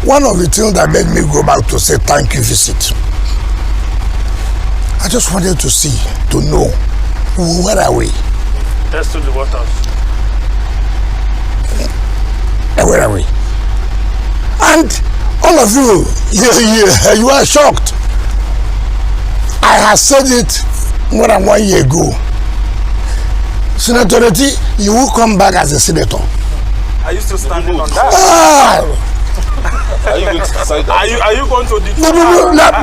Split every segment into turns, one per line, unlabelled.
one of the things that made me go back to say thank you visit, I just wanted to see, to know, where are we?
Test to the waters.
Where are we? And all of you, you are shocked. I have said it more than 1 year ago. Senator Ireti, you will come back as a senator.
Are you still standing on that? Are you going to declare?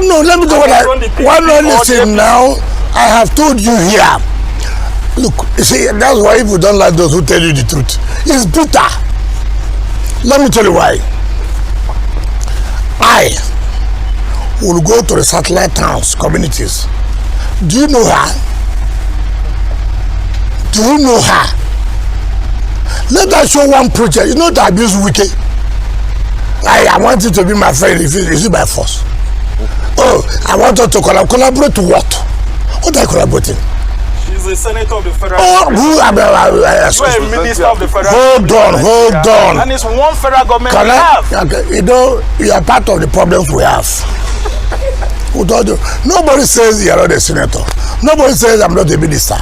No, let me do one only thing now. I have told you here. Look, you see, that's why people don't like those who tell you the truth. It's bitter. Let me tell you why. I will go to the satellite towns, communities. Do you know her? Do you know her? Let us show one project. You know the abuse Wike. I want you to be my friend. Is it by force? Oh, I want her to collaborate to what? What are you collaborating?
She's a senator of the federal.
Oh,
you are a minister of the federal.
Hold on.
And it's one federal government we have.
You know, you are part of the problems we have. Nobody says you are not a senator. Nobody says I'm not a minister.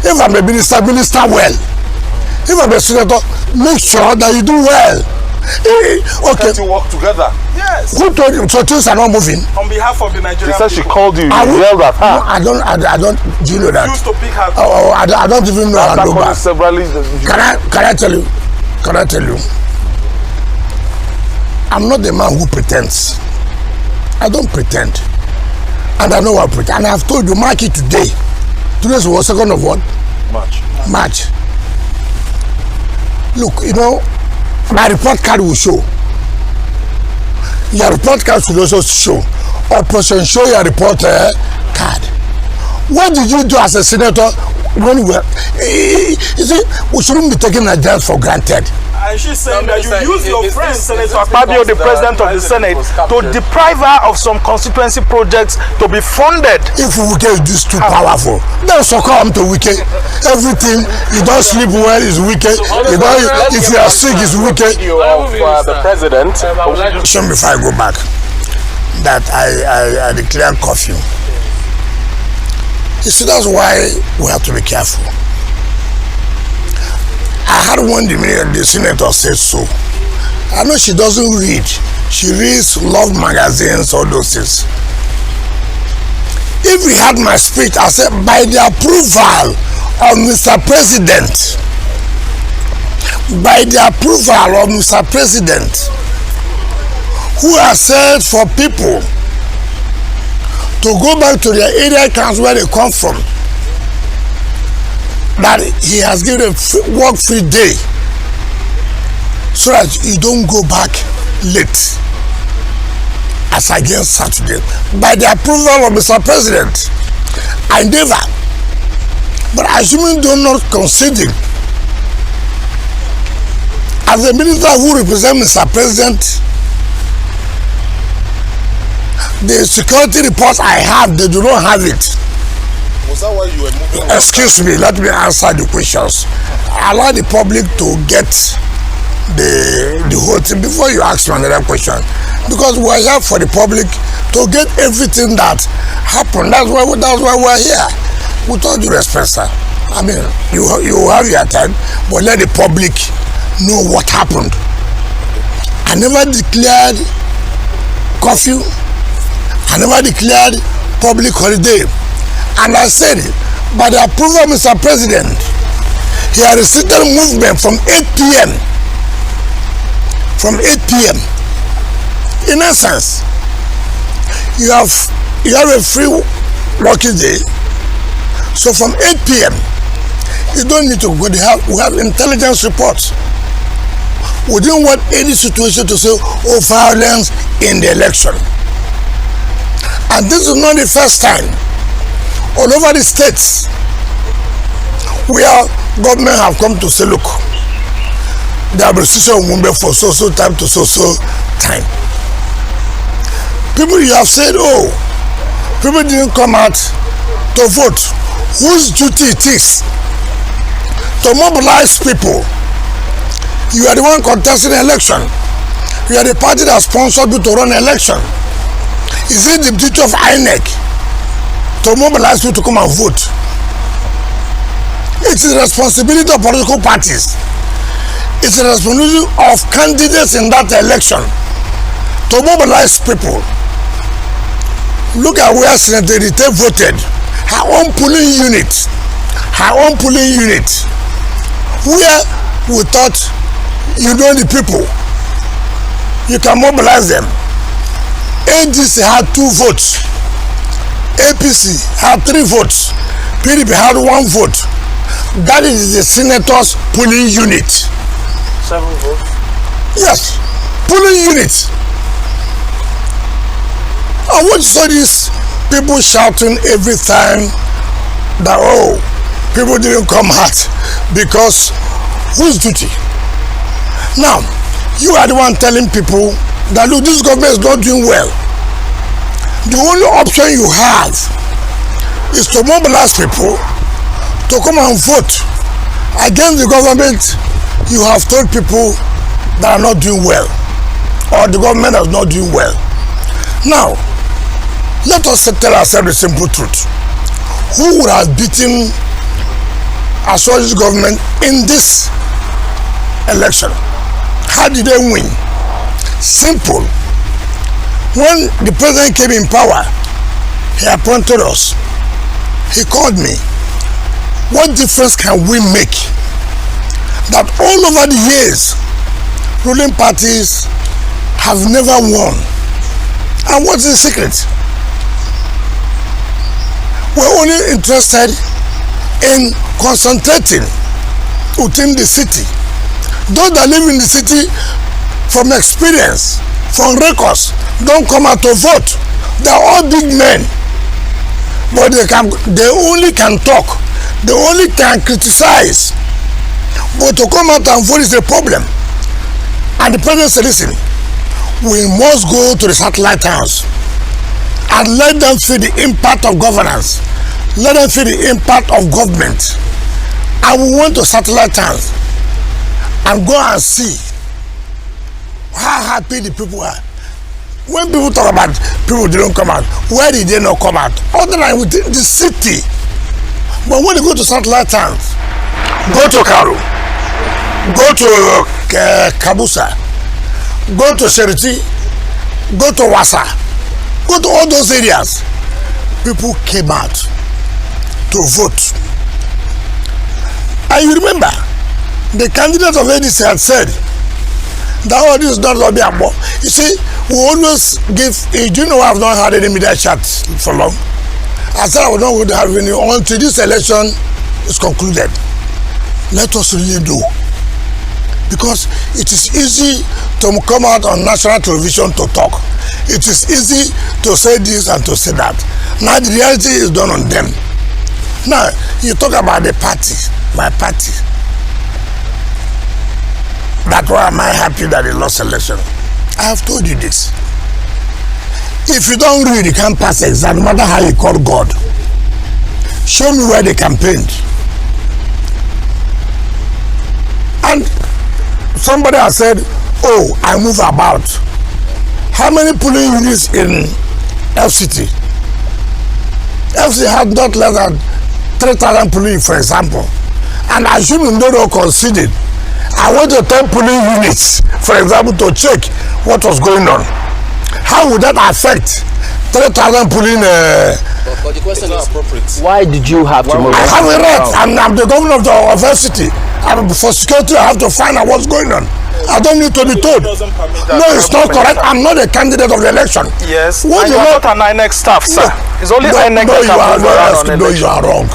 If I'm a minister, minister well. If I'm a senator, make sure that you do well. Okay.
To work together.
Yes.
Who told you? So things are not moving.
On behalf of the Nigerian
She said she
people.
called you. You yelled at her.
I don't. Do you know that?
Used to pick her.
I don't even know how to go back. Can I tell you? Can I tell you? I'm not the man who pretends. I don't pretend. And I know what I pretend. And I have told you, mark it today. Today's was 2nd of what? March. Look, you know, my report card will show. Your report card should also show. Opposition, show your report card. What did you do as a senator when we were? You see, we shouldn't be taking Nigerians for granted.
And she's saying that you use your friend, Senator Akpabio, the president of the Senate, to deprive her of some constituency projects to be funded.
If Wike is this too powerful, then succumb to Wike. Everything, you don't sleep well is Wike. If you are sick is Wike.
The president.
Before I go back, that I declare curfew. You see, that's why we have to be careful. I had one the senator said so. I know she doesn't read. She reads love magazines, all those things. If we had my speech, I said, by the approval of Mr. President, by the approval of Mr. President, who has said for people to go back to their area camps where they come from, that he has given a work-free day so that you don't go back late as against Saturday. By the approval of Mr. President, I never, but assuming they're not conceding, as a minister who represents Mr. President, the security reports I have, they do not have it.
Was that why you were moving?
Excuse me, let me answer the questions. Allow the public to get the whole thing before you ask me another question. Because we are here for the public to get everything that happened. That's why we're here. With all due respect, sir. I mean, you have your time, but let the public know what happened. I never declared curfew. I never declared public holiday. And I said, by the approval of Mr. President, he has restricted movement from 8 p.m. From 8 p.m. In essence, you have a free working day. So from 8 p.m., you don't need to go. We have intelligence reports. We didn't want any situation to say, oh, violence in the election. And this is not the first time. All over the states where government have come to say, look, there are restrictions for so time to so time. People, you have said, oh, people didn't come out to vote. Whose duty it is to mobilize people? You are the one contesting the election. You are the party that sponsored you to run an election. Is it the duty of INEC to mobilize you to come and vote? It is the responsibility of political parties. It's the responsibility of candidates in that election to mobilize people. Look at where Senator Ireti voted. Her own polling unit. Where we thought you know the people, you can mobilize them. ADC had 2 votes. APC had 3 votes. PDP had 1 vote. That is the senator's polling unit.
7 votes?
Yes, polling unit. I want to see these people shouting every time that, oh, people didn't come out because whose duty? Now, you are the one telling people that, look, this government is not doing well. The only option you have is to mobilize people to come and vote against the government you have told people that are not doing well, or the government is not doing well. Now, let us tell ourselves the simple truth. Who would have beaten a socialist government in this election? How did they win? Simple. When the president came in power, he appointed us. He called me. What difference can we make? That all over the years, ruling parties have never won. And what's the secret? We're only interested in concentrating within the city. Those that live in the city, from experience, from records, don't come out to vote. They're all big men, but they only can talk. They only can criticize. But to come out and vote is a problem. And the president said, listen, we must go to the satellite towns and let them feel the impact of governance. Let them feel the impact of government. And we went to satellite towns and go and see how happy the people are. When people talk about people didn't come out, where did they not come out? Other than within the city. But when they go to satellite towns, go to Karu, go to Kabusa, go to Sheriti, go to Wasa, go to all those areas, people came out to vote. And you remember, the candidate of ADC had said that all this is not going to be a war. You see, we always give, do you know I've not had any media chat for long? I said I was not going to have any until this election is concluded. Let us really do. Because it is easy to come out on national television to talk. It is easy to say this and to say that. Now the reality is done on them. Now, you talk about the party, my party. That's why am I happy that they lost election. I have told you this. If you don't read, you can't pass exam, no matter how you call God. Show me where they campaigned. And somebody has said, oh, I move about. How many polling units in FCT? FCT had not less than 3,000 polling, for example. And assuming they don't concede, I went to 10 polling units, for example, to check what was going on. How would that affect 3,000 polling?
But the question is, why did you have to move?
I have a right. I'm the governor of the university. For security, I have to find out what's going on. I don't need to be told. No, it's not correct. I'm not a candidate of the election.
Yes, what you are not an INEC staff, sir. It's only INEC that can move around on election.
No, you are wrong.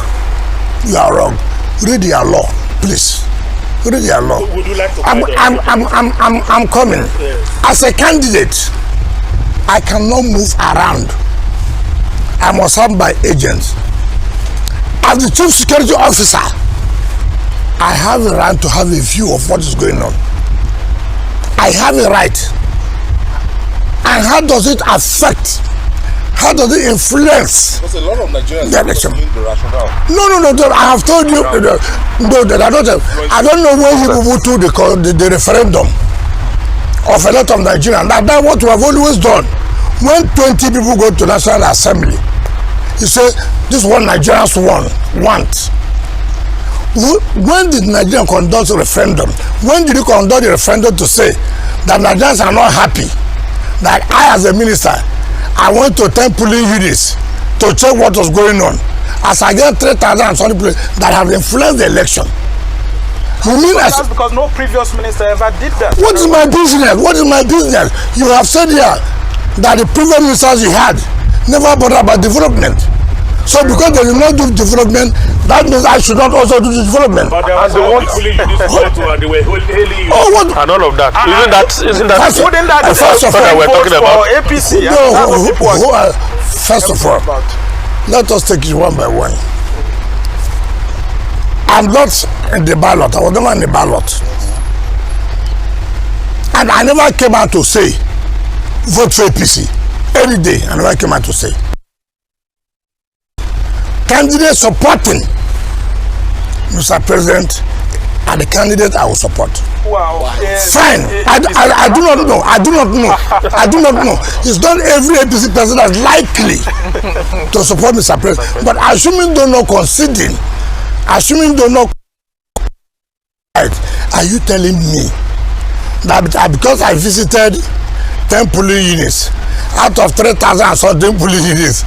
You are wrong. Read your law, please. Read your law.
Would you like to
I'm coming. Yes. As a candidate, I cannot move around. I must have my agents. As the chief security officer, I have a right to have a view of what is going on. I have a right. And how does it affect? How does it influence?
Because a lot of Nigerians
the election?
The rationale.
No, I have told you. No, I don't know when you move to the referendum. of a lot of Nigerians. That's what we have always done. When 20 people go to National Assembly, you say, this is what Nigerians want. When did Nigeria conduct a referendum? When did you conduct a referendum to say that Nigerians are not happy that I, as a minister, I went to 10 polling units to check what was going on, as I get 3,000 and something people that have influenced the election? You mean
that's because no previous minister ever did that.
What is my business? What is my business? You have said here that the previous ministers you had never bothered about development. So because they did not do development, that means I should not also do development.
But there was the one fully they were hailing you.
Oh, what?
And all of that. Isn't that
Wouldn't that
first of all,
we're talking about
APC?
First of all, let us take it one by one. I'm not in the ballot. I was never in the ballot. And I never came out to say, vote for APC. Any day, I never came out to say. Candidate supporting Mr. President and the candidate I will support.
Wow.
Fine. I do not know. I do not know. It's not every APC person that's likely to support Mr. President. But assuming they're not conceding, assuming they're not right, are you telling me that because I visited 10 polling units out of 3,000 and something polling units,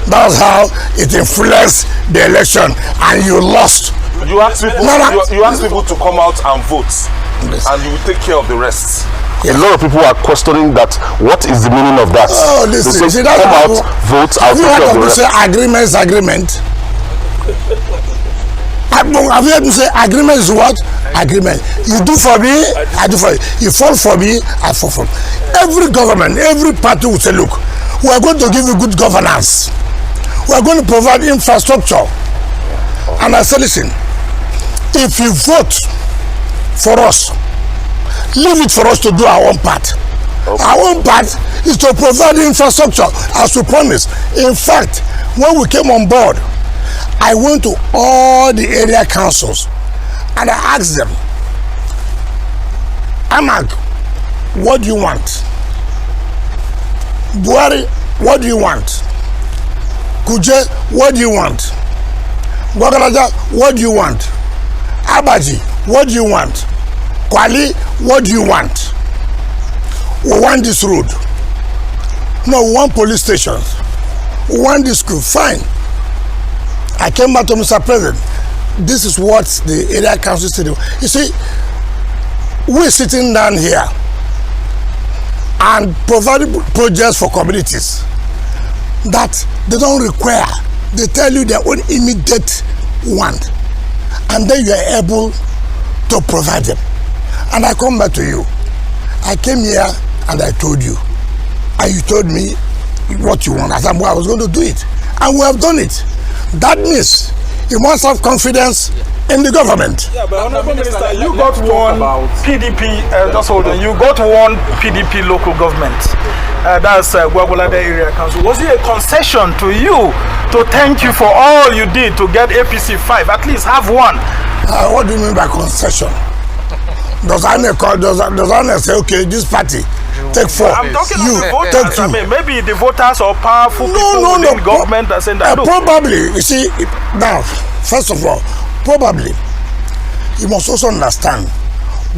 that's how it influenced the election and you lost?
You ask people, you ask people to come out and vote, and you will take care of the rest.
A lot of people are questioning that. What is the meaning of that?
Oh, listen,
they say, come out, vote, I'll take care of the rest.
Agreement. Have you heard me say agreement is what? Agreement. You do for me, I do for you. You fall for me, I fall for you. Every government, every party will say, look, we are going to give you good governance. We are going to provide infrastructure. And I said, listen, if you vote for us, leave it for us to do our own part. Okay. Our own part is to provide infrastructure as we promised. In fact, when we came on board, I went to all the area councils and I asked them, Amag, what do you want? Buhari, what do you want? Kuje, what do you want? Gwagalaja, what do you want? Abaji, what do you want? Kwali, what do you want? We want this road. No, we want police stations. We want this school. Fine. I came back to Mr. President. This is what the area council said. You see, we're sitting down here and providing projects for communities that they don't require. They tell you their own immediate want, and then you are able to provide them. And I come back to you. I came here and I told you, and you told me what you want. I said, well, I was going to do it, and we have done it. That means you must have confidence in the government.
Yeah, but Honorable Minister, you got one PDP, just hold on, you got one PDP local government. That's Gwagwalada Area Council. Was it a concession to you to thank you for all you did to get APC 5? At least have one.
What do you mean by concession? Does Anna say, okay, this party, take 4.
I'm talking about the voters. I mean, maybe the voters or powerful people within government are saying that.
Probably, you see, now, first of all, probably, you must also understand,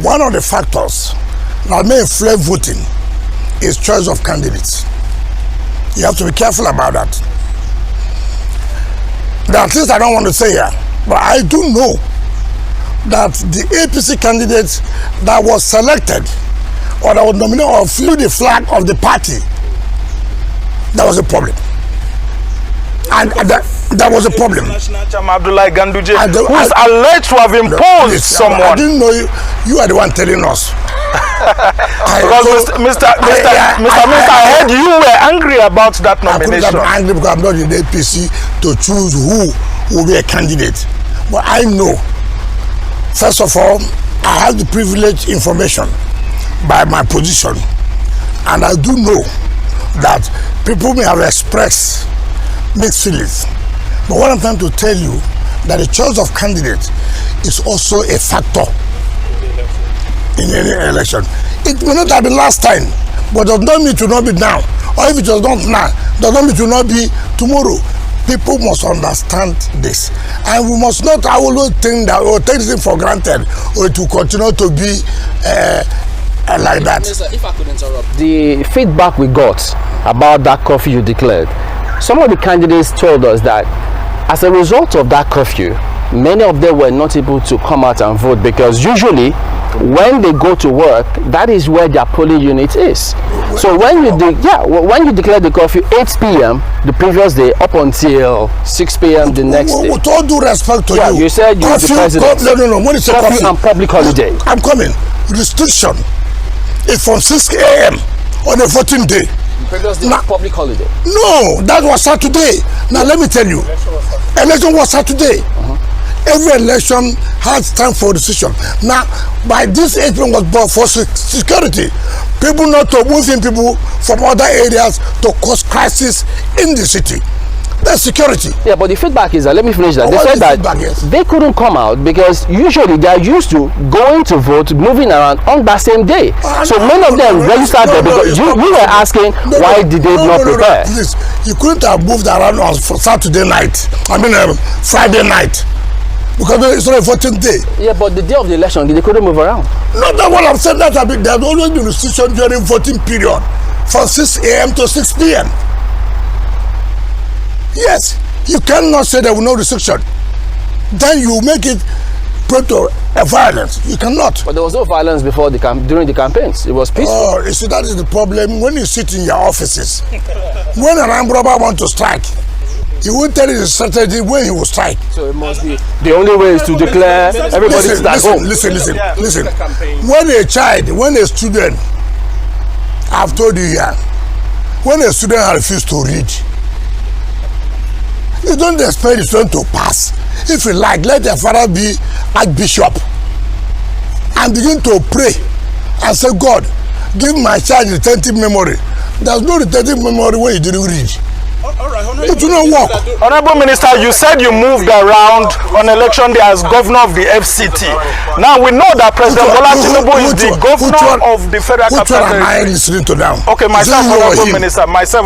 one of the factors that may influence voting is choice of candidates. You have to be careful about that. There are things I don't want to say here, but I do know that the APC candidate that was selected or that was nominated or flew the flag of the party, that was a problem. And that was a problem.
Abdullah Ganduje, who is alleged to have imposed someone.
I didn't know you are the one telling us.
Because Mr. I heard you were angry about that nomination.
I'm angry because I'm not in the APC to choose who will be a candidate. But I know, first of all, I have the privileged information by my position, and I do know that people may have expressed mixed feelings. But what I'm trying to tell you, that the choice of candidate is also a factor in any election. It may not have been last time, but does not mean it will not be now. Or if it was not now, does not mean it will not be tomorrow. People must understand this, and we must not always think that or take this for granted, or it will continue to be like that.
Minister, if I could interrupt.
The feedback we got about that curfew you declared, some of the candidates told us that as a result of that curfew, many of them were not able to come out and vote because usually when they go to work, that is where their polling unit is. So when you declare the curfew 8 p.m. the previous day up until 6 p.m. the next day.
With all due respect to you,
you said you were the president.
No. When it's a
curfew and public holiday.
I'm coming. Restriction is from 6 a.m. on a voting day.
Previous day public holiday.
No, that was Saturday. Now let me tell you, election was Saturday. Every election has time for decision. Now, by this April was brought for security. People not to move in people from other areas to cause crisis in the city. That's security.
Yeah, but the feedback is that, let me finish that. They said that they couldn't come out because usually they are used to going to vote, moving around on that same day. So many of them registered there because you were asking why did they not prepare?
Please, you couldn't have moved around on Saturday night. I mean Friday night. Because it's not a voting day.
Yeah, but the day of the election, they couldn't move around.
Not that what I'm saying, that there's always been restriction during voting period from 6 a.m. to 6 p.m. Yes, you cannot say there will no restriction. Then you make it prone to violence. You cannot.
But there was no violence before during the campaigns. It was peaceful.
Oh, you see, that is the problem when you sit in your offices. When an armed robber wants to strike, he won't tell you the strategy when he will strike.
So it must be the only way is to declare everybody to start home.
Listen. When a student, I've told you here, when a student refuses to read, you don't expect the student to pass. If you like, let their father be archbishop and begin to pray and say, God, give my child retentive memory. There's no retentive memory when you didn't read. It will not work.
Honorable Minister, you said you moved around on election day as governor of the FCT. Now we know that President Bola Tinubu is the governor of the Federal Capital
Which one am I listening to now?
Okay, myself, Honorable Minister. Minister.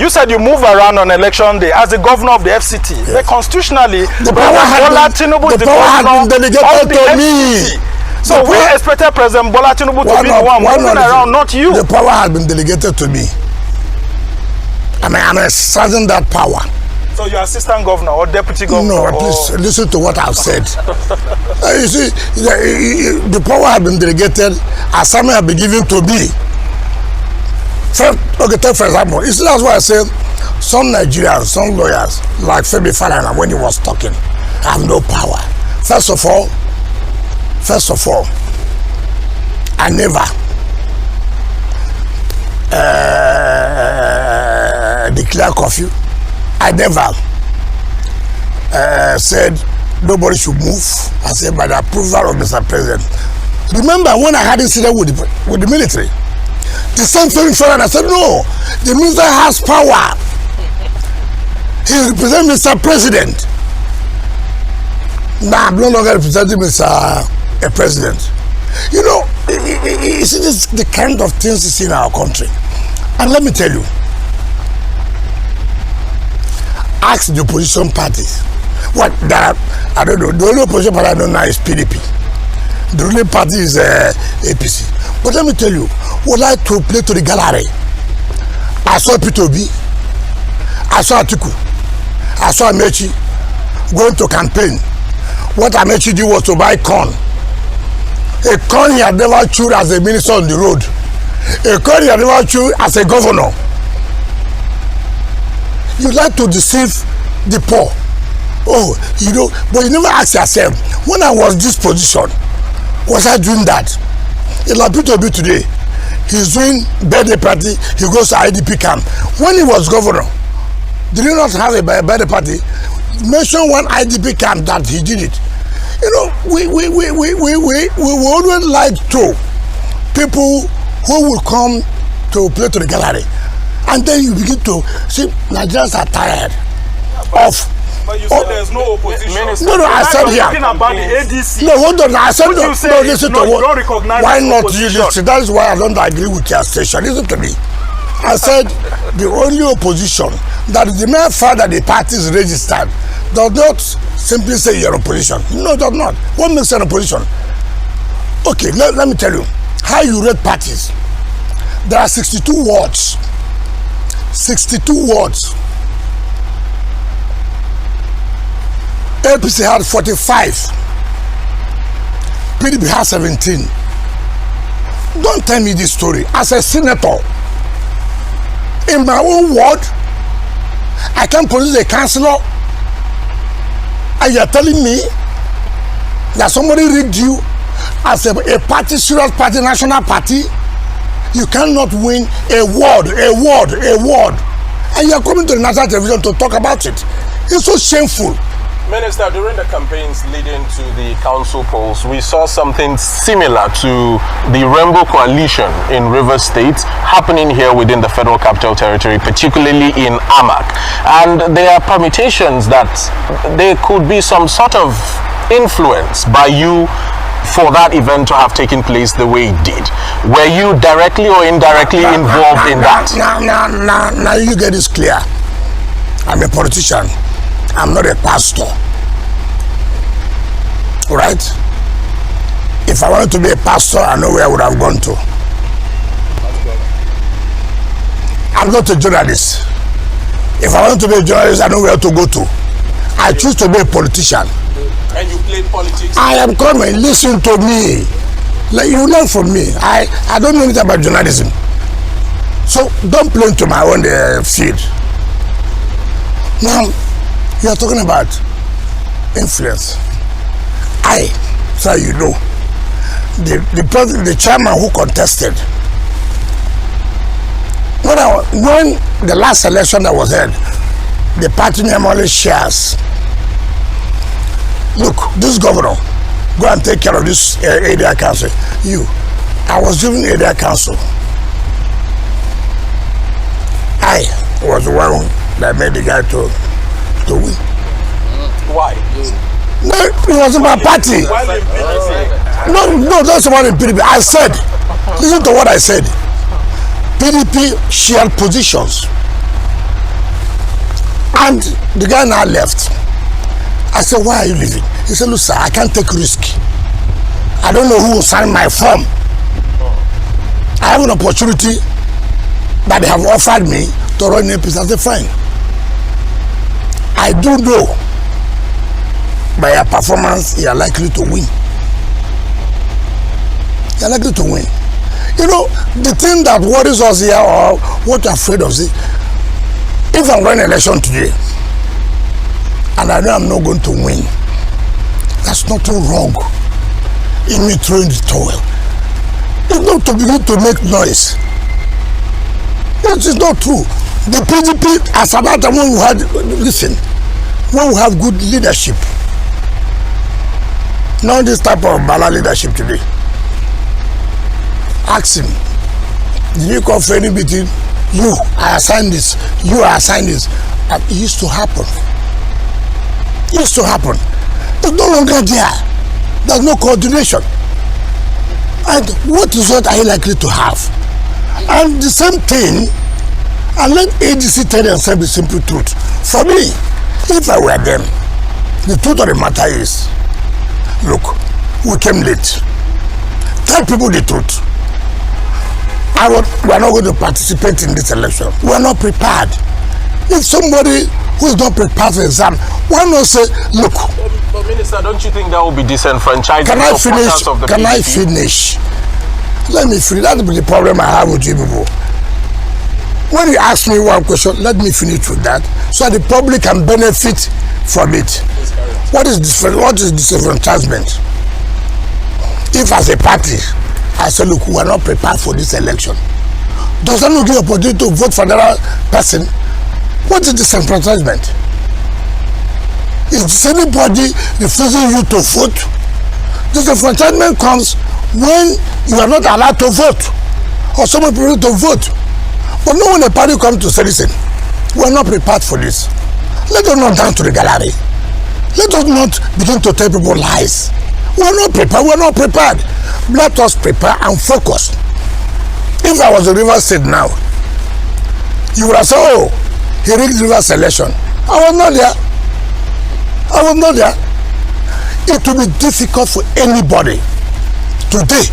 You said you move around on election day as the governor of the FCT. Yes. But constitutionally, Bola Tinubu is the governor of the FCT. So we expected President Bola Tinubu to be the one moving around, not you.
The power has been delegated to me. And I am exercising that power.
So you're assistant governor or deputy governor?
No, please listen to what I've said. You see, the power has been delegated, assignment has been given to me. Take for example, you see, that's why I said some Nigerians, some lawyers, like Femi Falana when he was talking, have no power. First of all, I never declare curfew. I never said nobody should move. I said by the approval of Mr. President. Remember when I had incident with the military? The same thing for I said no, the minister has power. He represents Mr. President. Now I'm no longer representing Mr. President. You know, you see this the kind of things you see in our country. And let me tell you, ask the opposition parties. What that I don't know. The only opposition party I don't know is PDP. The ruling party is APC. But let me tell you, would like to play to the gallery. I saw P2B, I saw Atiku, I saw Amechi going to campaign. What Amechi did was to buy corn. A corn he had never chewed as a minister on the road. A corn he had never chewed as a governor. You like to deceive the poor. Oh, you know, but you never ask yourself, when I was this position, was I doing that? It like P2B today. He's doing birthday party, he goes to IDP camp. When he was governor, did he not have a birthday party? Mention one IDP camp that he did it. You know, we always like to people who will come to play to the gallery. And then you begin to see Nigerians are tired of
But you said there's no opposition.
No, I said here.
Talking about the ADC.
No, hold on. I said no. Listen to what.
Don't recognize
Why not
opposition.
you listen? That is why I don't agree with your station. Listen to me. I said the only opposition that is the mere fact that the party is registered does not simply say you're opposition. No, it does not. What makes an opposition? Okay, let me tell you how you rate parties. There are 62 wards. 62 wards. APC had 45. PDP has 17. Don't tell me this story. As a senator, in my own ward, I can produce a councillor, and you're telling me that somebody rigged you as a party, serious party, national party. You cannot win a ward, and you're coming to the national television to talk about it. It's so shameful.
Minister, during the campaigns leading to the council polls, we saw something similar to the Rainbow Coalition in Rivers State happening here within the Federal Capital Territory, particularly in Amak. And there are permutations that there could be some sort of influence by you for that event to have taken place the way it did. Were you directly or indirectly involved in that?
Now you get this clear. I'm a politician. I'm not a pastor. Right? If I wanted to be a pastor, I know where I would have gone to. I'm not a journalist. If I want to be a journalist, I know where to go to. I choose to be a politician.
And you played politics?
I am coming. Listen to me. Like, you learn from me. I don't know anything about journalism. So don't play into my own field. Now, you are talking about influence. So you know, the chairman who contested, when the last election that was held, the party normally shares. Look, this governor, go and take care of this area council. I was given area council. I was the one that made the guy to win.
Why?
No, it wasn't my party. No, that's what in PDP. I said, listen to what I said. PDP shared positions. And the guy now left. I said, why are you leaving? He said, look, sir, I can't take risk. I don't know who will sign my form. I have an opportunity that they have offered me to run a piece. I said, fine. I do know by your performance you are likely to win. You are likely to win. You know, the thing that worries us here, or what you're afraid of, if I run an election today and I know I'm not going to win, that's nothing wrong in me throwing the towel. It's not to begin to make noise. That is not true. The PDP, as at that time when we had, listen, when we have good leadership, not this type of bad leadership today. Ask him, did you come for any meeting? You, I assigned this. You, I assigned this. And it used to happen. It used to happen. It's no longer there. There's no coordination. And what result are you likely to have? And the same thing, and let ADC tell themselves the simple truth. For me, if I were them, the truth of the matter is, look, we came late. Tell people the truth. We are not going to participate in this election. We are not prepared. If somebody who is not prepared for exam, why not say, look.
But Minister, don't you think that will be disenfranchising?
Can I finish? Can I finish? Let me finish. That's the problem I have with you people. When you ask me one question, let me finish with that, so the public can benefit from it. What is disenfranchisement? If as a party, I say, look, we are not prepared for this election, does that not give opportunity to vote for another person? What is disenfranchisement? Is anybody refusing you to vote? Disenfranchisement comes when you are not allowed to vote, or someone prepared to vote. But no, when a party comes to say, listen, we are not prepared for this. Let us not down to the gallery. Let us not begin to tell people lies. We are not prepared. We are not prepared. Let us prepare and focus. If I was a River State now, you would have said, oh, he rigged Rivers election. I was not there. I was not there. It will be difficult for anybody today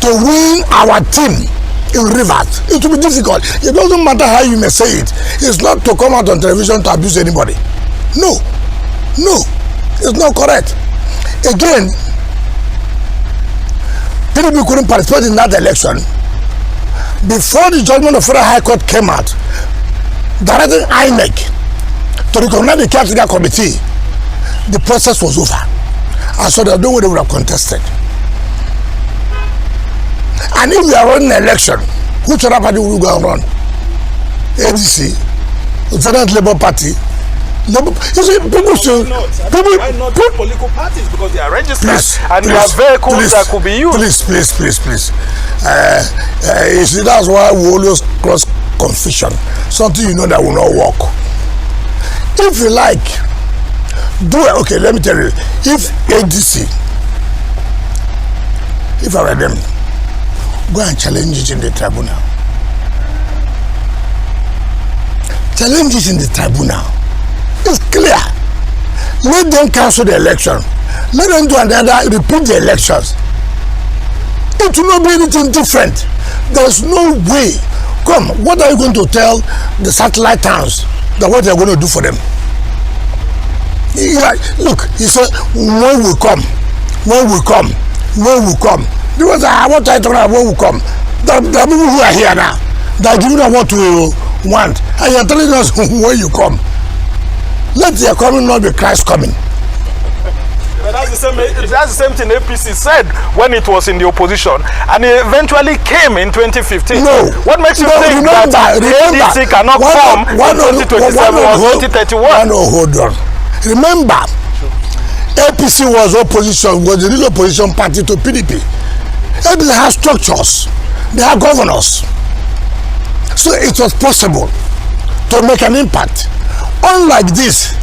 to win our team in Rivers. It will be difficult. It doesn't matter how you may say it. It's not to come out on television to abuse anybody. No. No. It's not correct. Again, PDP couldn't participate in that election. Before the judgment of Federal High Court came out, directing INEC to recognize the caretaker committee, the process was over. And so there's no way they would have contested. And if we are running an election, which other party will go and run? ADC, the Senate Labour Party. You see, people should.
Why not political parties? Because they are registered and they have vehicles that could be used.
Please. You see, that's why we always cross confusion. Something you know that will not work. If you like, do it. Okay, let me tell you. If ADC, if I were them, go and challenge it in the tribunal. Challenge it in the tribunal. It's clear. Let them cancel the election. Let them do another, repeat the elections. It will not be anything different. There's no way. Come, what are you going to tell the satellite towns that what they're going to do for them? Look, he said, when we come. Because what I talk about when we come. The people who are here now, they're giving us what we want. And you're telling us when you come. Let their coming not be Christ coming.
But that's the same thing APC said when it was in the opposition, and it eventually came in 2015.
No.
What makes you think that ADC cannot come in 2027 or 2031?
Hold on. Remember, APC was the real opposition party to PDP. APC has structures. They have governors. So it was possible to make an impact. Unlike this,